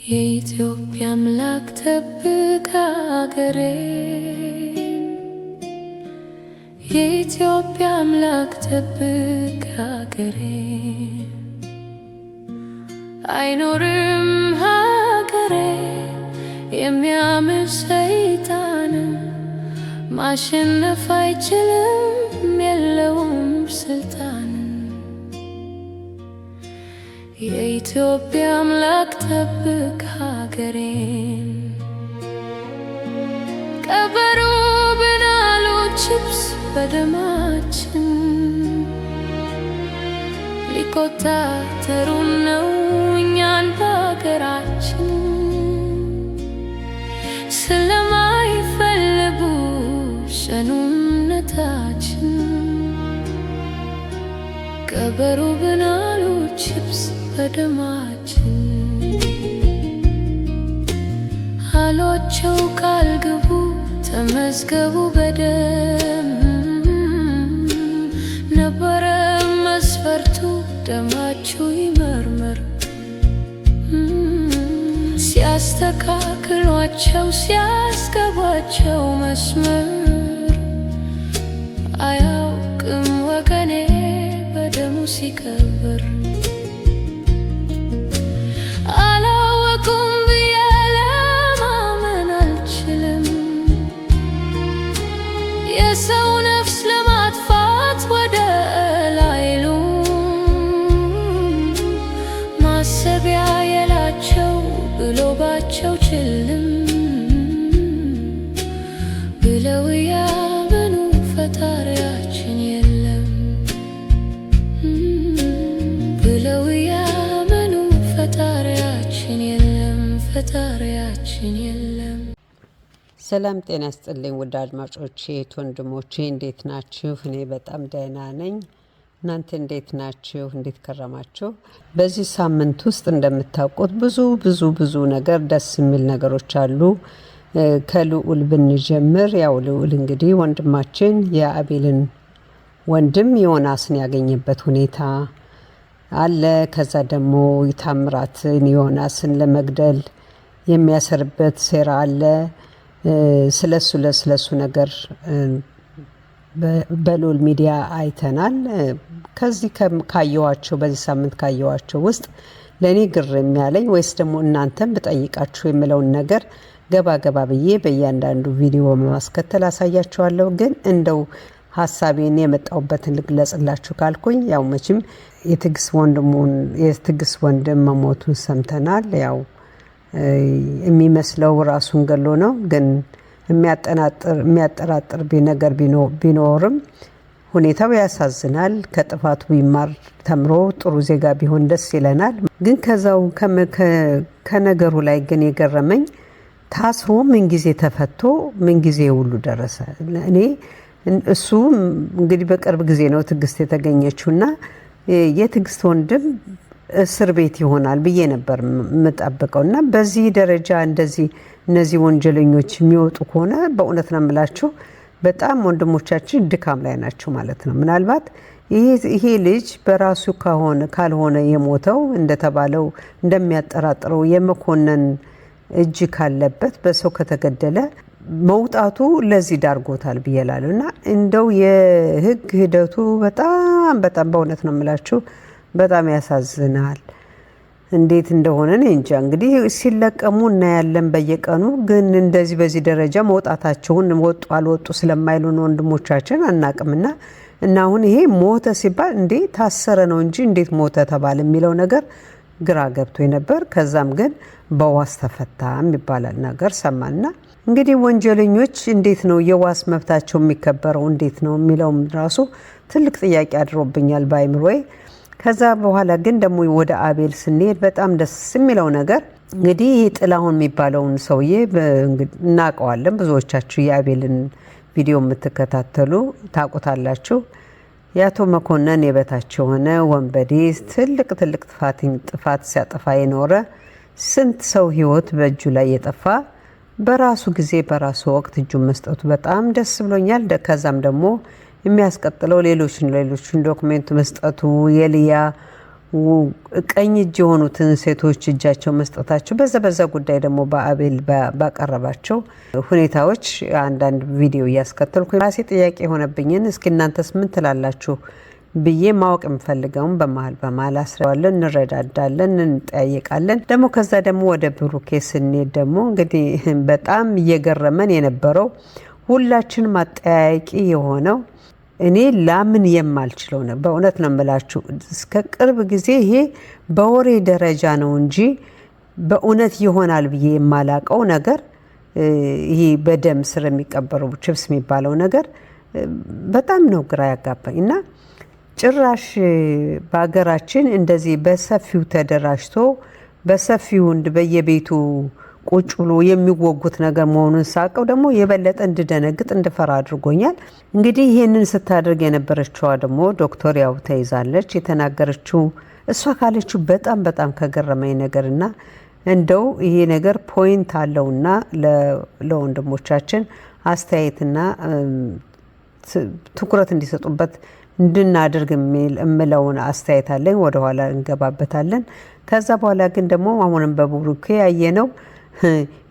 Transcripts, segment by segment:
የኢትዮጵያ አምላክ ጠብቅ ሀገሬን፣ የኢትዮጵያ አምላክ ጠብቅ ሀገሬን። አይኖርም ሀገሬ የሚያምር ሰይጣንን፣ ማሸነፍ አይችልም የለውም ስልጣን። የኢትዮጵያ አምላክ ጠብቅ ሀገሬን። ቀበሮ ብናሉ ችብስ በደማችን፣ ሊቆጣጠሩን ነው እኛን በሀገራችን። ስለማይፈልጉ ሸኑነታችን፣ ቀበሮ ብናሉ ችብስ በደማችን። አሏቸው ቃል ግቡ ተመዝገቡ በደም፣ ነበረ መስፈርቱ ደማችሁ ይመርመር። ሲያስተካክሏቸው ሲያስገቧቸው መስመር፣ አያውቅም ወገኔ በደሙ ሲከበር። አላወቁም ብዬ ለማመን አልችልም፣ የሰው ነፍስ ለማጥፋት ወደ ላይሉ ማሰቢያ የላቸው ብሎባቸው ችልም ብለው ያመኑ ፈጣሪያችን የለም ብለው ያመኑ ፈጣሪያችን የለም ፈጣሪያችን የለም። ሰላም ጤና ይስጥልኝ ውድ አድማጮቼ ወንድሞቼ፣ እንዴት ናችሁ? እኔ በጣም ደህና ነኝ። እናንተ እንዴት ናችሁ? እንዴት ከረማችሁ? በዚህ ሳምንት ውስጥ እንደምታውቁት ብዙ ነገር ደስ የሚል ነገሮች አሉ። ከልዑል ብንጀምር፣ ያው ልዑል እንግዲህ ወንድማችን የአቤልን ወንድም ዮናስን ያገኘበት ሁኔታ አለ። ከዛ ደግሞ ታምራትን ዮናስን ለመግደል የሚያሰርበት ሴራ አለ። ስለሱ ነገር በልዑል ሚዲያ አይተናል። ከዚህ ካየዋቸው በዚህ ሳምንት ካየዋቸው ውስጥ ለእኔ ግር የሚያለኝ ወይስ ደግሞ እናንተም ብጠይቃችሁ የምለውን ነገር ገባ ብዬ በእያንዳንዱ ቪዲዮ በማስከተል አሳያችኋለሁ። ግን እንደው ሀሳቤን የመጣሁበትን ልግለጽላችሁ ካልኩኝ፣ ያው መቼም የትዕግስት ወንድም መሞቱን ሰምተናል። ያው የሚመስለው ራሱን ገሎ ነው። ግን የሚያጠራጥር ነገር ቢኖርም ሁኔታው ያሳዝናል። ከጥፋቱ ቢማር ተምሮ ጥሩ ዜጋ ቢሆን ደስ ይለናል። ግን ከዛው ከነገሩ ላይ ግን የገረመኝ ታስሮ ምንጊዜ ተፈቶ ምንጊዜ ሁሉ ደረሰ። እኔ እሱ እንግዲህ በቅርብ ጊዜ ነው ትዕግስት የተገኘችውና የትዕግስት ወንድም እስር ቤት ይሆናል ብዬ ነበር የምጠብቀው። እና በዚህ ደረጃ እነዚህ ወንጀለኞች የሚወጡ ከሆነ በእውነት ነው የምላችሁ በጣም ወንድሞቻችን ድካም ላይ ናቸው ማለት ነው። ምናልባት ይሄ ልጅ በራሱ ካልሆነ የሞተው እንደተባለው እንደሚያጠራጥረው የመኮንን እጅ ካለበት በሰው ከተገደለ መውጣቱ ለዚህ ዳርጎታል ብዬ እላለሁ። እና እንደው የህግ ሂደቱ በጣም በእውነት ነው የምላችሁ በጣም ያሳዝናል። እንዴት እንደሆነ እኔ እንጃ። እንግዲህ ሲለቀሙ እናያለን በየቀኑ። ግን እንደዚህ በዚህ ደረጃ መውጣታቸውን ወጡ አልወጡ ስለማይሉን ወንድሞቻችን አናቅምና እና አሁን ይሄ ሞተ ሲባል እንዴ ታሰረ ነው እንጂ እንዴት ሞተ ተባለ የሚለው ነገር ግራ ገብቶ ነበር። ከዛም ግን በዋስ ተፈታ የሚባላል ነገር ሰማና እንግዲህ ወንጀለኞች እንዴት ነው የዋስ መብታቸው የሚከበረው እንዴት ነው የሚለውም ራሱ ትልቅ ጥያቄ አድሮብኛል በአይምሮዬ። ከዛ በኋላ ግን ደግሞ ወደ አቤል ስንሄድ በጣም ደስ የሚለው ነገር እንግዲህ ጥላሁን የሚባለውን ሰውዬ እናውቀዋለን። ብዙዎቻችሁ የአቤልን ቪዲዮ የምትከታተሉ ታውቁታላችሁ። የአቶ መኮንን የበታች የሆነ ወንበዴ ትልቅ ጥፋት ሲያጠፋ የኖረ ስንት ሰው ህይወት በእጁ ላይ የጠፋ በራሱ ጊዜ በራሱ ወቅት እጁን መስጠቱ በጣም ደስ ብሎኛል። ከዛም ደግሞ የሚያስቀጥለው ሌሎችን ዶክሜንት መስጠቱ የልያ ቀኝ እጅ የሆኑትን ሴቶች እጃቸው መስጠታቸው በዛ ጉዳይ ደግሞ በአቤል ባቀረባቸው ሁኔታዎች አንዳንድ ቪዲዮ እያስከተልኩ ራሴ ጥያቄ የሆነብኝን እስኪ እናንተስ ምን ትላላችሁ ብዬ ማወቅ የምፈልገውን በመሀል አስረዋለን፣ እንረዳዳለን፣ እንጠያየቃለን። ደግሞ ከዛ ደግሞ ወደ ብሩኬ ስንሄድ ደግሞ እንግዲህ በጣም እየገረመን የነበረው ሁላችን ማጠያያቂ የሆነው እኔ ላምን የማልችለው ነው። በእውነት ነው የምላችሁ እስከ ቅርብ ጊዜ ይሄ በወሬ ደረጃ ነው እንጂ በእውነት ይሆናል ብዬ የማላቀው ነገር ይሄ በደም ስር የሚቀበረው ችፕስ የሚባለው ነገር በጣም ነው ግራ ያጋባኝ እና ጭራሽ በሀገራችን እንደዚህ በሰፊው ተደራጅቶ በሰፊው በየቤቱ ቁጭ ብሎ የሚወጉት ነገር መሆኑን ሳቀው ደግሞ የበለጠ እንድደነግጥ እንድፈራ አድርጎኛል። እንግዲህ ይሄንን ስታደርግ የነበረችዋ ደግሞ ዶክተር ያው ተይዛለች። የተናገረችው እሷ ካለችው በጣም ከገረመኝ ነገርና እንደው ይሄ ነገር ፖይንት አለውና ለወንድሞቻችን አስተያየትና ትኩረት እንዲሰጡበት እንድናደርግ እምለውን አስተያየት አለኝ። ወደኋላ እንገባበታለን። ከዛ በኋላ ግን ደግሞ አሁንም በብሩኬ ያየነው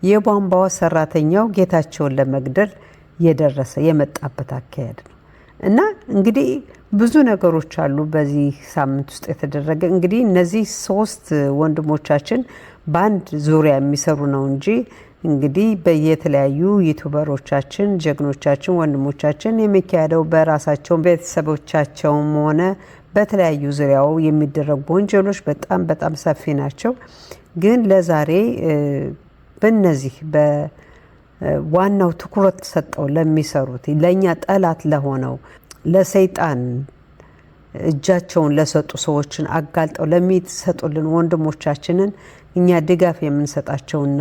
የቧንቧ ሰራተኛው ጌታቸውን ለመግደል የመጣበት አካሄድ ነው እና እንግዲህ ብዙ ነገሮች አሉ በዚህ ሳምንት ውስጥ የተደረገ። እንግዲህ እነዚህ 3 ወንድሞቻችን በአንድ ዙሪያ የሚሰሩ ነው እንጂ እንግዲህ በየተለያዩ ዩቲዩበሮቻችን ጀግኖቻችን ወንድሞቻችን የሚካሄደው በራሳቸው ቤተሰቦቻቸውም ሆነ በተለያዩ ዙሪያው የሚደረጉ ወንጀሎች በጣም ሰፊ ናቸው። ግን ለዛሬ በእነዚህ በዋናው ትኩረት ሰጠው ለሚሰሩት ለእኛ ጠላት ለሆነው ለሰይጣን እጃቸውን ለሰጡ ሰዎችን አጋልጠው ለሚሰጡልን ወንድሞቻችንን እኛ ድጋፍ የምንሰጣቸውና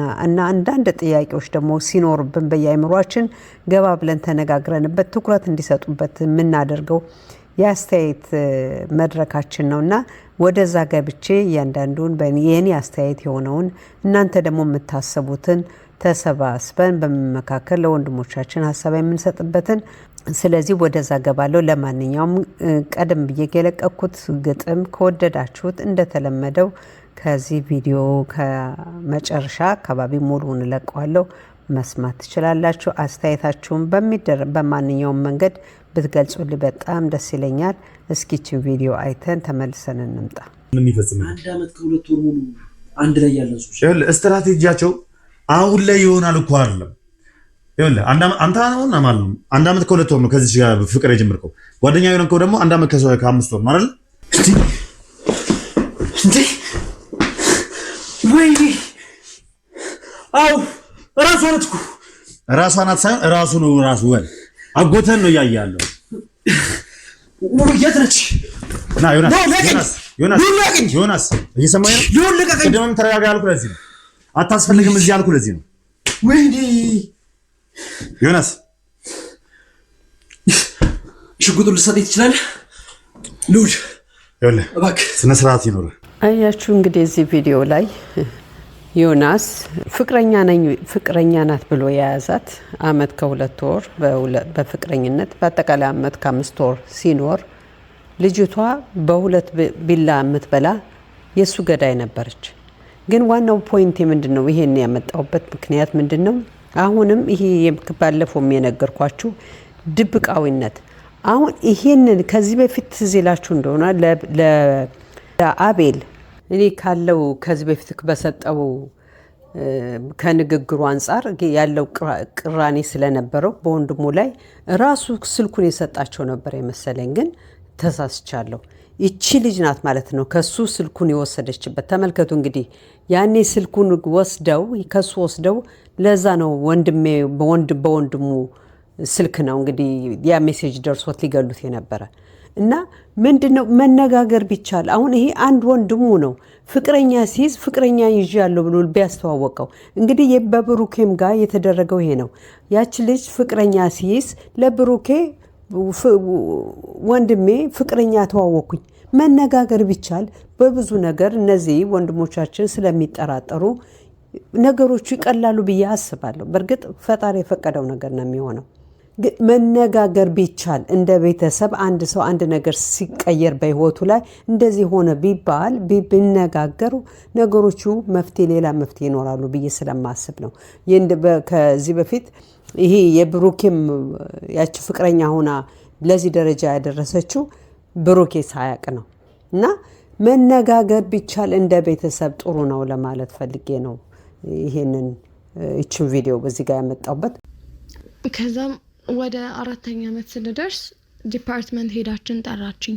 አንዳንድ ጥያቄዎች ደግሞ ሲኖርብን በየአይምሯችን ገባ ብለን ተነጋግረንበት ትኩረት እንዲሰጡበት የምናደርገው የአስተያየት መድረካችን ነውና ወደዛ ገብቼ እያንዳንዱን የኔ አስተያየት የሆነውን እናንተ ደግሞ የምታስቡትን ተሰባስበን በመካከል ለወንድሞቻችን ሀሳብ የምንሰጥበትን ስለዚህ ወደዛ ገባለሁ። ለማንኛውም ቀደም ብዬ የለቀኩት ግጥም ከወደዳችሁት እንደተለመደው ከዚህ ቪዲዮ ከመጨረሻ አካባቢ ሙሉውን እለቀዋለሁ፣ መስማት ትችላላችሁ። አስተያየታችሁን በማንኛውም መንገድ ብትገልጹልኝ በጣም ደስ ይለኛል። እስኪችን ቪዲዮ አይተን ተመልሰን እንምጣ። ምን ይፈጽማል? አንድ አመት ከ2 ወር ሙሉ አንድ ላይ ያለን ሰዎች ስትራቴጂያቸው አሁን ላይ ይሆናል እኮ አይደለም። ይኸውልህ አንተ አሁን ማለት አንድ አመት ከ2 ወር ነው ከዚህ ጋር ፍቅር የጀመርከው። ጓደኛ የሆነው ደግሞ አንድ አመት ከ5 ወር ነው አይደል? እንዴ ወይ አው ራሷ ናት እኮ ራሷ ናት ሳይሆን ራሱ ነው ራሱ ወይ አጎተን ነው ያያያለው። የት ነች? ና ዮናስ እየሰማኸኝ ነው? ቅድምም ተረጋጋ ያልኩህ ለዚህ ነው። አታስፈልግም እዚህ ያልኩህ ለዚህ ነው። ወይኔ ዮናስ ሽጉጡን ልትሰጠኝ ትችላለህ? ልውል ይኸውልህ እባክህ ስነ ስርዓት ይኖርህ። አያችሁ እንግዲህ እዚህ ቪዲዮ ላይ ዮናስ ፍቅረኛ ናት ብሎ የያዛት አመት ከ2 ወር በፍቅረኝነት በአጠቃላይ አመት ከ5 ወር ሲኖር ልጅቷ በ2 ቢላ የምትበላ የሱ ገዳይ ነበረች። ግን ዋናው ፖይንት ምንድነው? ይሄን ያመጣውበት ምክንያት ምንድነው? አሁንም ይሄ ባለፈው የነገርኳችሁ ድብቃዊነት አሁን ይሄንን ከዚህ በፊት ትዝ ይላችሁ እንደሆነ ለአቤል እኔ ካለው ከዚህ በፊት በሰጠው ከንግግሩ አንፃር ያለው ቅራኔ ስለነበረው በወንድሙ ላይ ራሱ ስልኩን የሰጣቸው ነበር የመሰለኝ። ግን ተሳስቻለሁ። ይቺ ልጅ ናት ማለት ነው ከሱ ስልኩን የወሰደችበት። ተመልከቱ እንግዲህ ያኔ ስልኩን ከሱ ወስደው ለዛ ነው በወንድሙ ስልክ ነው እንግዲህ ያ ሜሴጅ ደርሶት ሊገሉት የነበረ እና ምንድነው መነጋገር ቢቻል አሁን ይሄ አንድ ወንድሙ ነው ፍቅረኛ ሲይዝ ፍቅረኛ ይዣለሁ ብሎ ቢያስተዋወቀው እንግዲህ በብሩኬም ጋር የተደረገው ይሄ ነው። ያቺ ልጅ ፍቅረኛ ሲይዝ ለብሩኬ ወንድሜ ፍቅረኛ ተዋወኩኝ መነጋገር ቢቻል በብዙ ነገር እነዚህ ወንድሞቻችን ስለሚጠራጠሩ ነገሮቹ ይቀላሉ ብዬ አስባለሁ። በእርግጥ ፈጣሪ የፈቀደው ነገር ነው የሚሆነው። መነጋገር ቢቻል እንደ ቤተሰብ አንድ ሰው አንድ ነገር ሲቀየር በህይወቱ ላይ እንደዚህ ሆነ ቢባል ቢነጋገሩ ነገሮቹ ሌላ መፍትሄ ይኖራሉ ብዬ ስለማስብ ነው። ከዚህ በፊት ይሄ የብሩኬም ያቺ ፍቅረኛ ሆና ለዚህ ደረጃ ያደረሰችው ብሩኬ ሳያቅ ነው እና መነጋገር ቢቻል እንደ ቤተሰብ ጥሩ ነው ለማለት ፈልጌ ነው ይሄንን እቺን ቪዲዮ በዚህ ጋር ያመጣውበት። ከዛም ወደ 4ኛ ዓመት ስንደርስ ዲፓርትመንት ሄዳችን ጠራችኝ።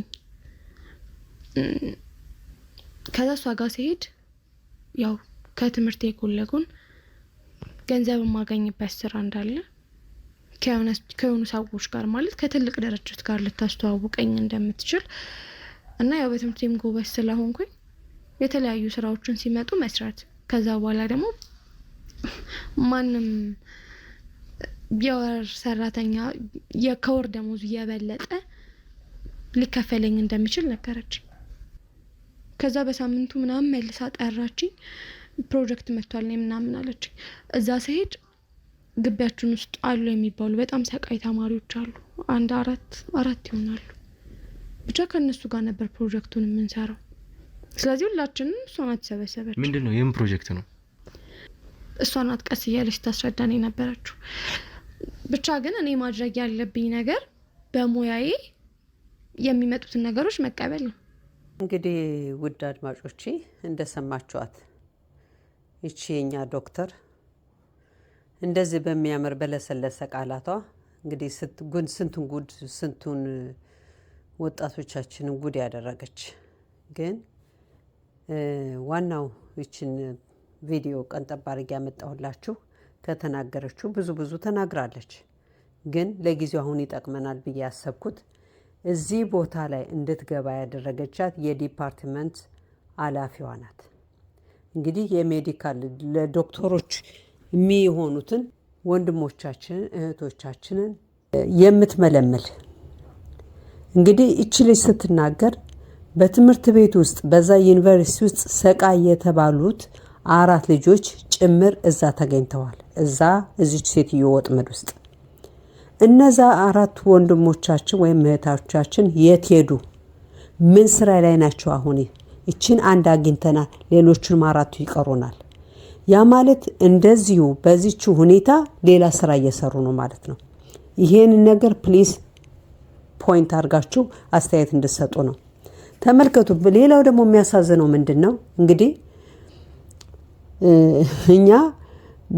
ከዛ እሷ ጋር ሲሄድ ያው ከትምህርት የኮለጉን ገንዘብ ማገኝበት ስራ እንዳለ ከሆኑ ሰዎች ጋር ማለት ከትልቅ ድርጅት ጋር ልታስተዋውቀኝ እንደምትችል እና ያው በትምህርቴም ጎበዝ ስለሆንኩኝ የተለያዩ ስራዎችን ሲመጡ መስራት ከዛ በኋላ ደግሞ ማንም የወር ሰራተኛ የከወር ደሞዝ የበለጠ ሊከፈለኝ እንደሚችል ነገረች። ከዛ በሳምንቱ ምናምን መልሳ ጠራችኝ። ፕሮጀክት መጥቷል ነው ምናምን አለች። እዛ ሲሄድ ግቢያችን ውስጥ አሉ የሚባሉ በጣም ሰቃይ ተማሪዎች አሉ። አንድ አራት ይሆናሉ። ብቻ ከነሱ ጋር ነበር ፕሮጀክቱን የምንሰራው። ስለዚህ ሁላችንም እሷ ናት ሰበሰበች። ምንድነው ይሄን ፕሮጀክት ነው? እሷ ናት ቀስ እያለች ታስረዳኝ ነበረችው። ብቻ ግን እኔ ማድረግ ያለብኝ ነገር በሙያዬ የሚመጡትን ነገሮች መቀበል ነው። እንግዲህ ውድ አድማጮቼ እንደሰማችኋት እቺ የኛ ዶክተር እንደዚህ በሚያምር በለሰለሰ ቃላቷ እንግዲህ ስንቱን ወጣቶቻችንን ጉድ ያደረገች። ግን ዋናው እቺን ቪዲዮ ቀንጠብ አድርጌ ያመጣሁላችሁ ከተናገረችው ብዙ ተናግራለች። ግን ለጊዜው አሁን ይጠቅመናል ብዬ ያሰብኩት እዚህ ቦታ ላይ እንድትገባ ያደረገቻት የዲፓርትመንት ኃላፊዋ ናት። እንግዲህ የሜዲካል ለዶክተሮች የሚሆኑትን ወንድሞቻችንን እህቶቻችንን የምትመለመል እንግዲህ እቺ ልጅ ስትናገር በትምህርት ቤት ውስጥ በዛ ዩኒቨርሲቲ ውስጥ ሰቃይ የተባሉት 4 ልጆች ጭምር እዛ ተገኝተዋል። እዚች ሴትዮ ወጥመድ ውስጥ እነዛ 4 ወንድሞቻችን ወይም እህቶቻችን የት ሄዱ? ምን ስራ ላይ ናቸው? አሁን እቺን አንድ አግኝተናል፣ ሌሎቹንም 4 ይቀሩናል። ያ ማለት እንደዚሁ በዚች ሁኔታ ሌላ ስራ እየሰሩ ነው ማለት ነው። ይሄን ነገር ፕሊዝ ፖይንት አድርጋችሁ አስተያየት እንድትሰጡ ነው። ተመልከቱ። ሌላው ደግሞ የሚያሳዝነው ምንድነው እንግዲህ እኛ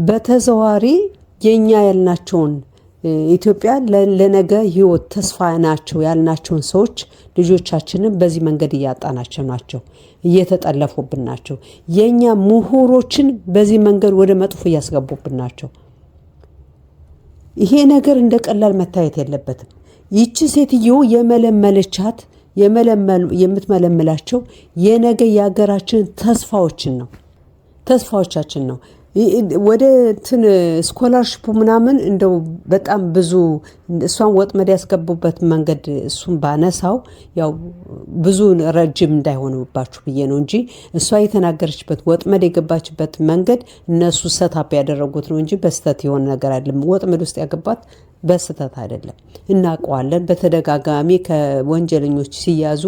በተዘዋሪ የኛ ያልናቸውን ኢትዮጵያ ለነገ ህይወት ተስፋ ናቸው ያልናቸውን ሰዎች ልጆቻችንን በዚህ መንገድ እያጣናቸው ናቸው፣ እየተጠለፉብን ናቸው። የኛ ምሁሮችን በዚህ መንገድ ወደ መጥፎ እያስገቡብን ናቸው። ይሄ ነገር እንደ ቀላል መታየት የለበትም። ይቺ ሴትዮ የምትመለምላቸው የነገ የሀገራችን ተስፋዎቻችን ነው። ወደ ስኮላርሺፕ ምናምን እንደው በጣም ብዙ እሷን ወጥመድ ያስገቡበት መንገድ እሱን ባነሳው ያው ብዙ ረጅም እንዳይሆንባችሁ ብዬ ነው እንጂ እሷ የተናገረችበት ወጥመድ የገባችበት መንገድ እነሱ ሰታፕ ያደረጉት ነው እንጂ በስተት የሆነ ነገር አይደለም። ወጥመድ ውስጥ ያገባት በስተት አይደለም። እናውቀዋለን። በተደጋጋሚ ከወንጀለኞች ሲያዙ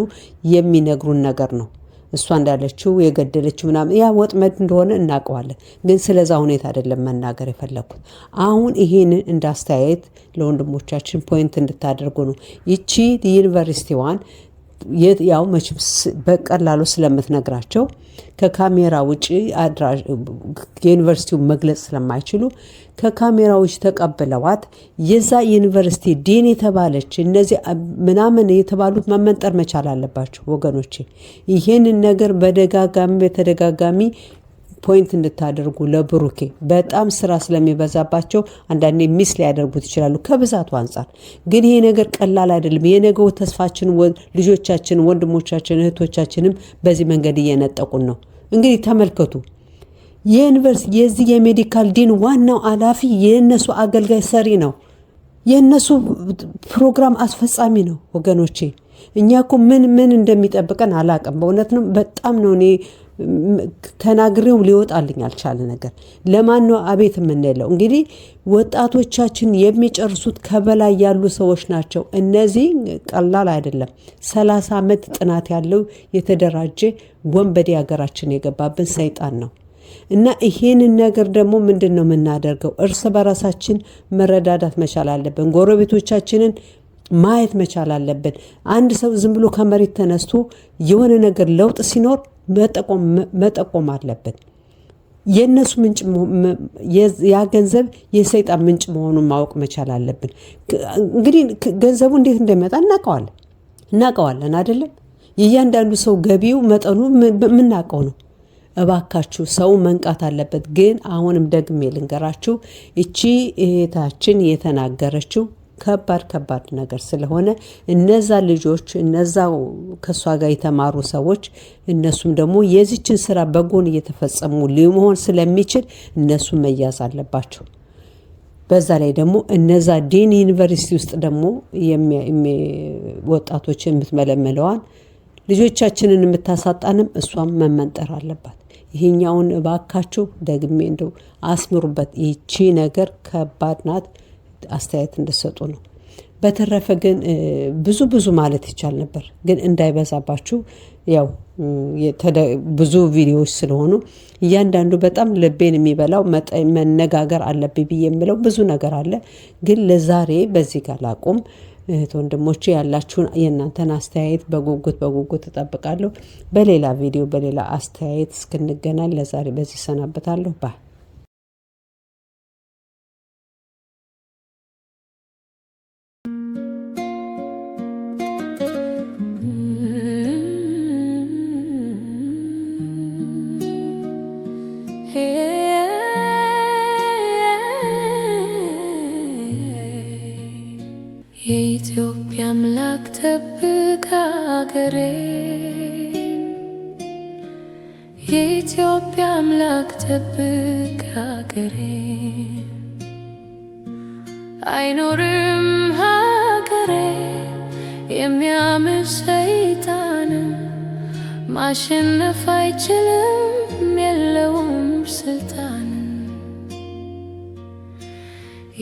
የሚነግሩን ነገር ነው። እሷ እንዳለችው የገደለችው ምናምን ያ ወጥመድ እንደሆነ እናውቀዋለን። ግን ስለዛ ሁኔታ አይደለም መናገር የፈለኩት። አሁን ይሄንን እንዳስተያየት ለወንድሞቻችን ፖይንት እንድታደርጉ ነው። ይቺ ዩኒቨርሲቲዋን ያው መቼም በቀላሉ ስለምትነግራቸው ከካሜራ ውጪ የዩኒቨርሲቲው መግለጽ ስለማይችሉ ከካሜራ ውጪ ተቀብለዋት የዛ ዩኒቨርሲቲ ዲን የተባለች እነዚህ ምናምን የተባሉት መመንጠር መቻል አለባቸው ወገኖቼ። ይሄንን ነገር በተደጋጋሚ ፖይንት እንድታደርጉ ለብሩኬ በጣም ስራ ስለሚበዛባቸው አንዳንዴ ሚስ ሊያደርጉት ይችላሉ ከብዛቱ አንፃር። ግን ይሄ ነገር ቀላል አይደለም። የነገው ተስፋችን ልጆቻችን፣ ወንድሞቻችን፣ እህቶቻችንም በዚህ መንገድ እየነጠቁን ነው። እንግዲህ ተመልከቱ። የዩኒቨርሲቲ የዚህ የሜዲካል ዲን ዋናው ኃላፊ የነሱ አገልጋይ ሰሪ ነው። የነሱ ፕሮግራም አስፈጻሚ ነው ወገኖቼ። እኛ እኮ ምን እንደሚጠብቀን አላቅም። በእውነት ነው በጣም ነው እኔ ተናግሬው ሊወጣልኝ አልቻለ ነገር ለማን ነው አቤት የምንለው? እንግዲህ ወጣቶቻችን የሚጨርሱት ከበላይ ያሉ ሰዎች ናቸው። እነዚህ ቀላል አይደለም። 30 ዓመት ጥናት ያለው የተደራጀ ወንበዴ ሀገራችን የገባብን ሰይጣን ነው። እና ይሄንን ነገር ደግሞ ምንድነው የምናደርገው? እርስ በራሳችን መረዳዳት መቻል አለብን። ጎረቤቶቻችንን ማየት መቻል አለብን። አንድ ሰው ዝም ብሎ ከመሬት ተነስቶ የሆነ ነገር ለውጥ ሲኖር መጠቆም አለብን። የነሱ ምንጭ ያ ገንዘብ የሰይጣን ምንጭ መሆኑን ማወቅ መቻል አለብን። እንግዲህ ገንዘቡ እንዴት እንደሚመጣ እናውቀዋለን አይደለም? የእያንዳንዱ ሰው ገቢው መጠኑ የምናውቀው ነው። እባካችሁ ሰው መንቃት አለበት። ግን አሁንም ደግሜ ልንገራችሁ እቺ እህታችን የተናገረችው ከባድ ነገር ስለሆነ እነዛ ልጆች እነዛው ከሷ ጋር የተማሩ ሰዎች እነሱም ደግሞ የዚችን ስራ በጎን እየተፈጸሙ ሊሆን ስለሚችል እነሱ መያዝ አለባቸው። በዛ ላይ ደግሞ እነዛ ዲን ዩኒቨርሲቲ ውስጥ ደግሞ ወጣቶችን የምትመለመለዋን ልጆቻችንን የምታሳጣንም እሷም መመንጠር አለባት። ይሄኛውን እባካችሁ ደግሜ እንደው አስምሩበት። ይቺ ነገር ከባድ ናት። አስተያየት እንደሰጡ ነው። በተረፈ ግን ብዙ ማለት ይቻል ነበር፣ ግን እንዳይበዛባችሁ ያው ብዙ ቪዲዮዎች ስለሆኑ እያንዳንዱ በጣም ልቤን የሚበላው መነጋገር አለብኝ ብዬ የምለው ብዙ ነገር አለ። ግን ለዛሬ በዚህ ጋር ላቁም። እህት ወንድሞቼ ያላችሁን የእናንተን አስተያየት በጉጉት እጠብቃለሁ። በሌላ ቪዲዮ በሌላ አስተያየት እስክንገናኝ ለዛሬ በዚህ ሰናበታለሁ። ባይ የኢትዮጵያ አምላክ ጠብቅ ሀገሬን፣ የኢትዮጵያ አምላክ ጠብቅ ሀገሬን። አይኖርም ሀገሬ የሚያምር ሰይጣንን፣ ማሸነፍ አይችልም የለውም ስልጣን።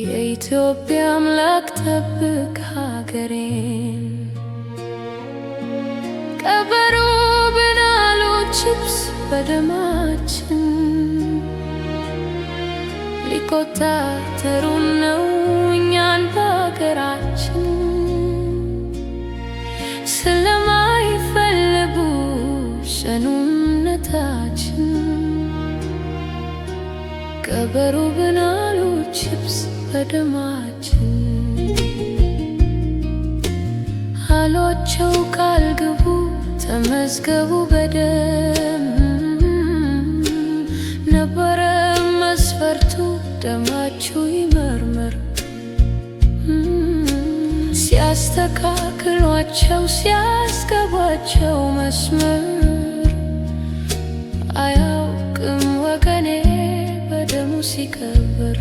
የኢትዮጵያ አምላክ ጠብቅ ሀገሬን። ቀበሮ ብናሉ ቺፕስ በደማችን ሊቆጣጠሩን ነው እኛን በሀገራችን። ስለማይፈልጉ ሸኑነታችን ቀበሮ ብናሉ ቺፕስ በደማችን። አሏቸው ቃል ግቡ ተመዝገቡ በደም ነበረ መስፈርቱ ደማችሁ ይመርመር። ሲያስተካክሏቸው ሲያስገቧቸው መስመር አያውቅም ወገኔ በደሙ ሲከበር።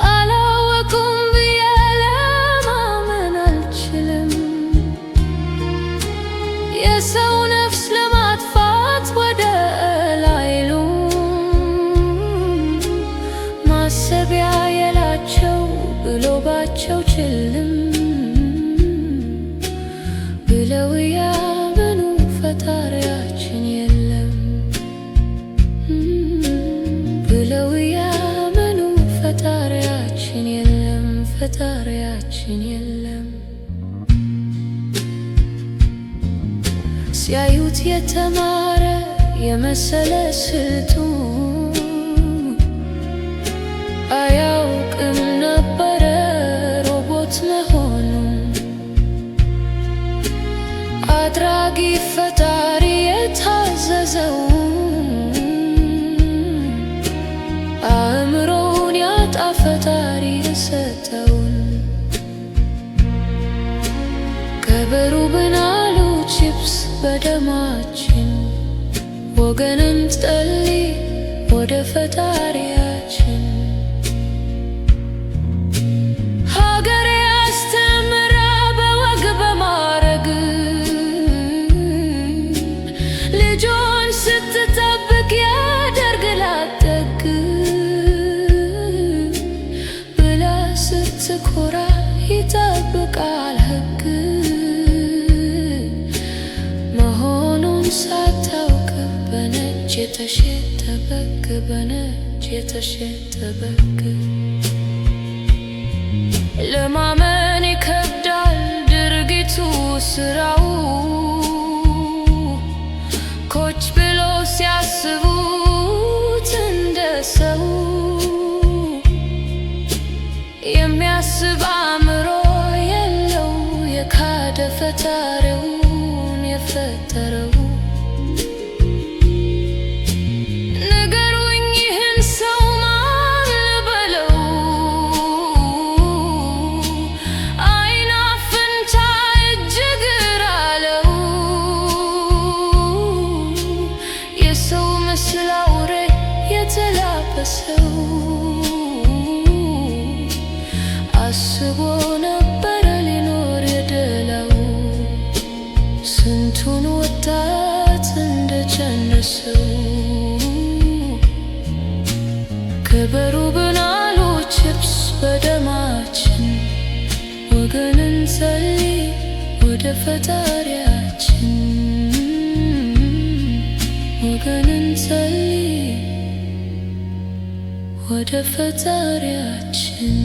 አላወቁም ብዬ ለማመን አልችልም። የሰው ነፍስ ለማጥፋት ወደ ላይሉ ማሰቢያ የላቸው ብሎባቸው ችልም ብለው ያመኑ ፈጣሪያችን የለም ብለው ያመኑ ፈጣሪያችን የለም ፈጣሪያችን የለም። ሲያዩት የተማረ የመሰለ ስልቱ አያውቅም ነበረ ሮቦት መሆኑን። አድራጊ ፈጣሪ የታዘዘው አእምሮውን ያጣ ፈጣሪ የሰጠውን። ቀበሩ ብናሉ ቺፕስ በደማችን ወገንን ጠሊ ወደ ፈጣሪያችን። ሀገሬ አስተምራ በወግ በማረግ የተሸጠ በግ በነጭ የተሸጠ በግ ለማመን ይከብዳል ድርጊቱ ስራው ኮች ብሎ ሲያስቡት እንደ ሰው የሚያስብ አእምሮ የለው የካደ ፈጣሪውን የፈጠረው ንገሩኝ ይህን ሰው ማን ልበለው አይን አፍንጫ እጅ እግር አለው የሰው ምስል አውሬ የተላበሰው አስቦ ነበረ ሊኖር የደላው ስንቱን ወጣት እንደጨነሰው ከበሩ ብናሉ ቺፕስ በደማችን ወገንን ጸልይ ወደ ፈጣሪያችን ወገንን ጸልይ ወደ ፈጣሪያችን